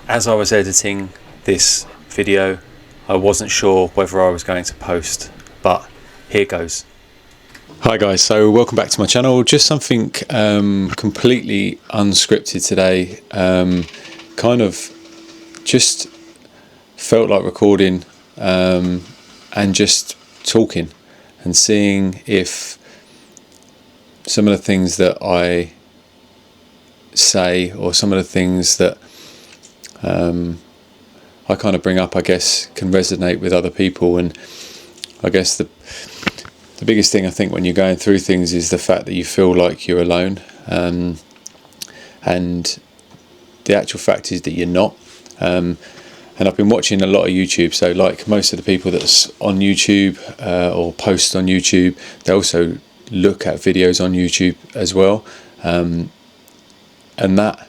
as I was editing this video, I wasn't sure whether I was going to post, but here goes. Hi guys, so welcome back to my channel. Just something completely unscripted today. Kind of just felt like recording and just talking and seeing if some of the things that I say, or some of the things that I kind of bring up, I guess, can resonate with other people. And I guess the biggest thing I think when you're going through things is the fact that you feel like you're alone, and the actual fact is that you're not. And I've been watching a lot of YouTube, so like most of the people that's on YouTube or post on YouTube, they also look at videos on YouTube as well, and that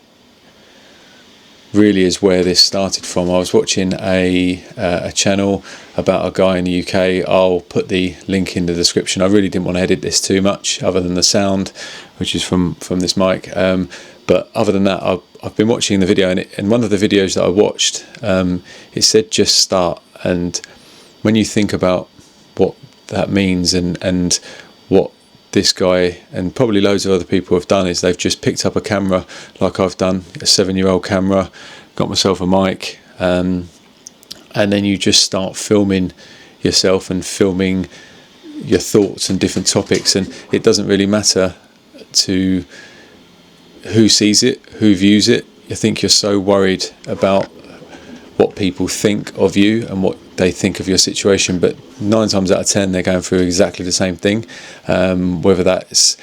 really is where this started from. I was watching a channel about a guy in the UK. I'll put the link in the description. I really didn't want to edit this too much other than the sound, which is from this mic, but other than that, I've been watching the video, and one of the videos that I watched, it said just start. And when you think about what that means and what this guy and probably loads of other people have done, is they've just picked up a camera like I've done, a 7-year-old camera, got myself a mic, and then you just start filming yourself and filming your thoughts and different topics. And it doesn't really matter to who sees it, who views it. I think you're so worried about what people think of you and what they think of your situation, but 9 times out of 10 they're going through exactly the same thing, whether that's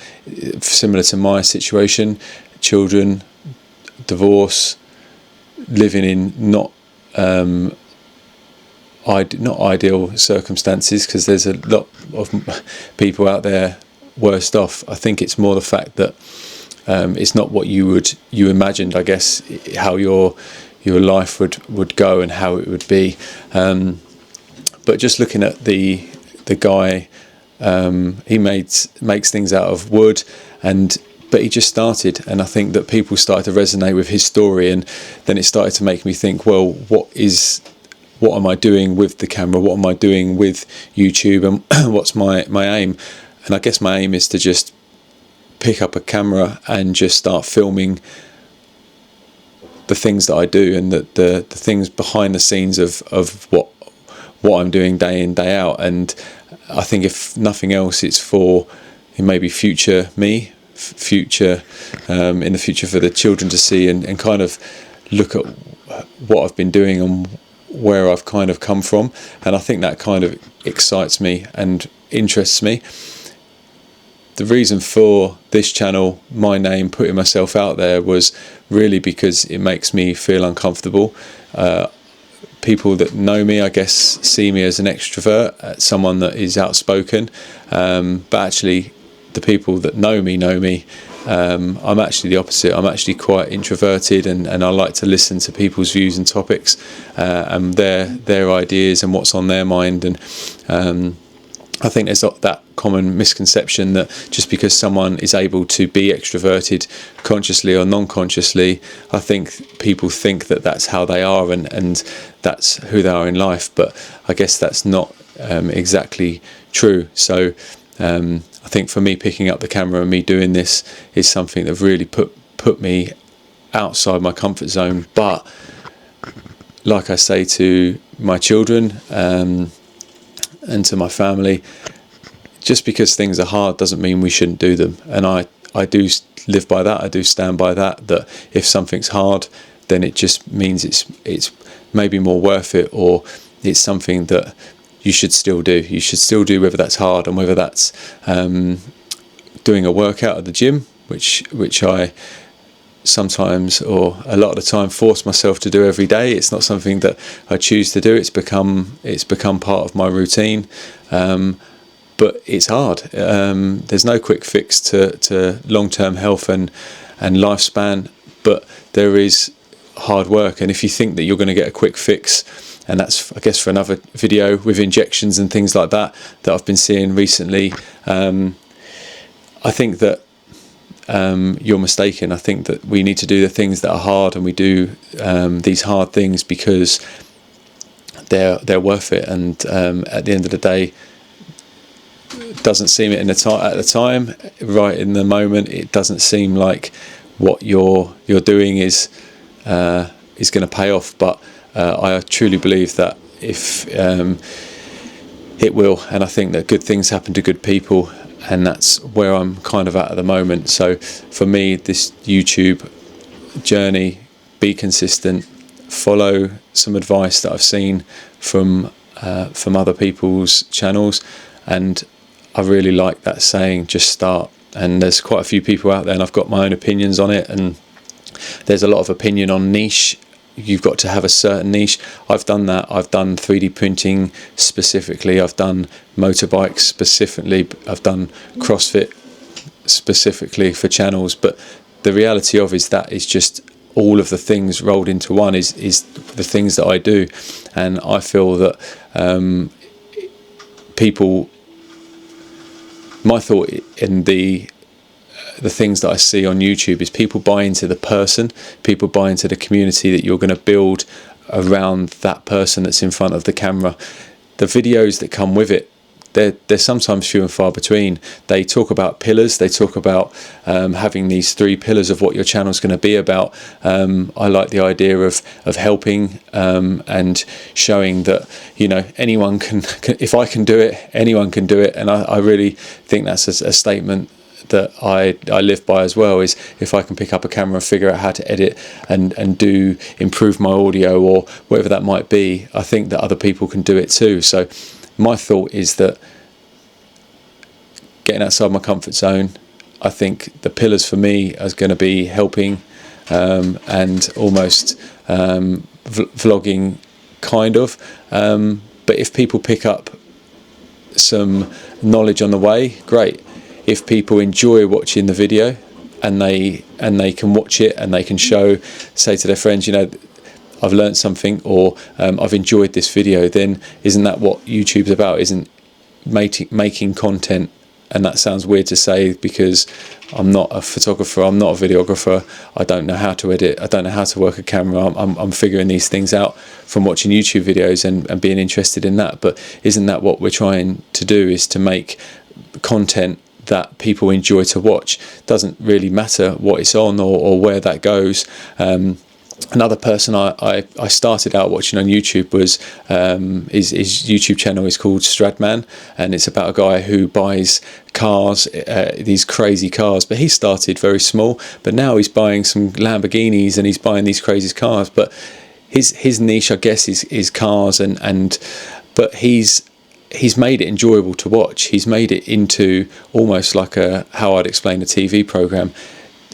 similar to my situation: children, divorce, living in not ideal circumstances, because there's a lot of people out there worse off. I think it's more the fact that it's not what you imagined, I guess, how your life would go and how it would be. But just looking at the guy, he makes things out of wood, but he just started, and I think that people started to resonate with his story, and then it started to make me think, well, what am I doing with the camera? What am I doing with YouTube? And what's my aim? And I guess my aim is to just pick up a camera and just start filming the things that I do, and the things behind the scenes of what I'm doing day in, day out. And I think if nothing else, it's for maybe future me, in the future for the children to see, and kind of look at what I've been doing and where I've kind of come from. And I think that kind of excites me and interests me. The reason for this channel, my name, putting myself out there, was really because it makes me feel uncomfortable. People that know me, I guess, see me as an extrovert, someone that is outspoken, but actually the people that know me, I'm actually the opposite. I'm actually quite introverted, and I like to listen to people's views and topics, and their ideas and what's on their mind. And I think there's that common misconception that just because someone is able to be extroverted consciously or non-consciously, I think people think that that's how they are, and that's who they are in life. But I guess that's not exactly true. So I think for me, picking up the camera and me doing this is something that really put me outside my comfort zone. But like I say to my children, and to my family, just because things are hard doesn't mean we shouldn't do them. And I do live by that. I do stand by that if something's hard, then it just means it's maybe more worth it, or it's something that you should still do. You should still do, whether that's hard, and whether that's doing a workout at the gym, which I sometimes, or a lot of the time, force myself to do every day. It's not something that I choose to do. It's become part of my routine, but it's hard. There's no quick fix to long-term health and lifespan, but there is hard work. And if you think that you're going to get a quick fix, and that's, I guess, for another video, with injections and things like that I've been seeing recently, I think that you're mistaken. I think that we need to do the things that are hard, and we do these hard things because they're worth it. And at the end of the day, it doesn't seem it at the time, right in the moment, it doesn't seem like what you're doing is going to pay off. But I truly believe that if it will, and I think that good things happen to good people, and that's where I'm kind of at the moment. So for me, this YouTube journey, be consistent, follow some advice that I've seen from other people's channels, and I really like that saying, just start. And there's quite a few people out there, and I've got my own opinions on it, and there's a lot of opinion on niche. You've got to have a certain niche. I've done that. I've done 3D printing specifically. I've done motorbikes specifically. I've done CrossFit specifically for channels. But the reality of is that is just all of the things rolled into one is the things that I do. And I feel that people, my thought in the things that I see on YouTube is people buy into the person, people buy into the community that you're going to build around that person that's in front of the camera. The videos that come with it, they're sometimes few and far between. They talk about pillars, they talk about having these 3 pillars of what your channel's going to be about. I like the idea of helping and showing that, you know, anyone can, if I can do it, anyone can do it. And I really think that's a statement that I live by as well, is if I can pick up a camera and figure out how to edit and improve my audio or whatever that might be, I think that other people can do it too. So my thought is that getting outside my comfort zone, I think the pillars for me are going to be helping and almost vlogging kind of, but if people pick up some knowledge on the way, great. If people enjoy watching the video and they can watch it and they can say to their friends, you know, I've learned something, or I've enjoyed this video, then isn't that what YouTube's about? Isn't making content? And that sounds weird to say because I'm not a photographer, I'm not a videographer, I don't know how to edit, I don't know how to work a camera. I'm figuring these things out from watching YouTube videos and being interested in that. But isn't that what we're trying to do, is to make content that people enjoy to watch? Doesn't really matter what it's on or where that goes. Another person I started out watching on YouTube was his YouTube channel is called Stradman, and it's about a guy who buys cars, these crazy cars. But he started very small, but now he's buying some Lamborghinis and he's buying these crazy cars. But his niche, I guess, is cars, but he's made it enjoyable to watch. He's made it into almost like how I'd explain a TV program.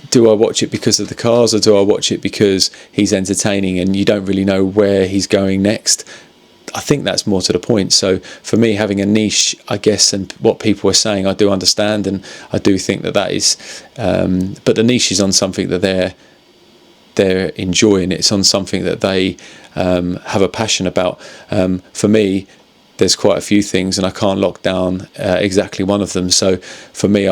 Do I watch it because of the cars, or do I watch it because he's entertaining and you don't really know where he's going next? I think that's more to the point. So for me, having a niche, I guess, and what people are saying, I do understand, and I do think that is, but the niche is on something that they're enjoying. It's on something that they have a passion about. For me, there's quite a few things, and I can't lock down exactly one of them. So for me,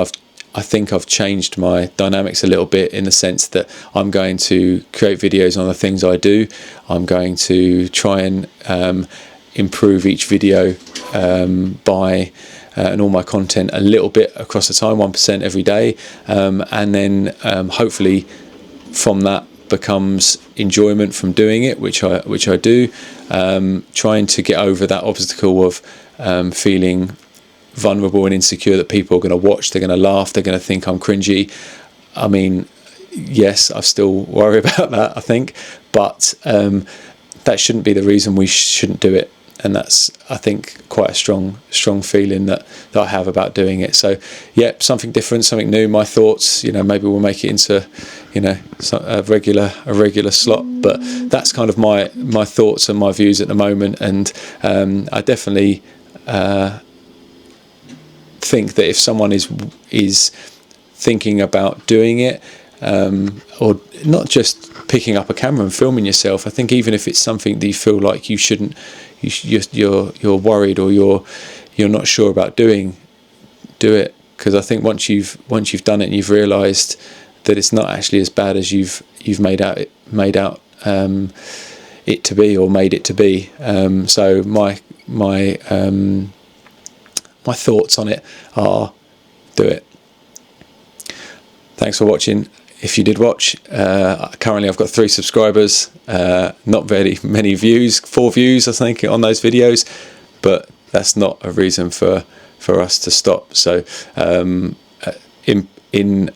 I think I've changed my dynamics a little bit, in the sense that I'm going to create videos on the things I do. I'm going to try and improve each video by and all my content a little bit across the time, 1% every day, and then hopefully from that becomes enjoyment from doing it, which I do. Trying to get over that obstacle of feeling vulnerable and insecure that people are going to watch, they're going to laugh, they're going to think I'm cringy. I mean, yes, I still worry about that, I think, but that shouldn't be the reason we shouldn't do it. And that's, I think, quite a strong feeling that I have about doing it. So yeah, something different, something new. My thoughts, you know, maybe we'll make it into, you know, a regular slot, but that's kind of my thoughts and my views at the moment. And I definitely think that if someone is thinking about doing it, or not just picking up a camera and filming yourself, I think even if it's something that you feel like you shouldn't, you're worried or you're not sure about doing, do it. because I think once you've done it and you've realised that it's not actually as bad as you've made out it to be, or made it to be. So my thoughts on it are, do it. Thanks for watching. If you did watch, currently I've got 3 subscribers, not very many views, 4 views I think on those videos, but that's not a reason for us to stop. So in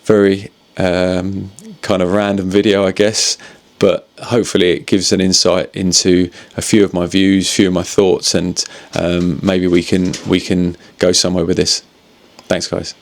very kind of random video, I guess, but hopefully it gives an insight into a few of my views, few of my thoughts, and maybe we can go somewhere with this. Thanks, guys.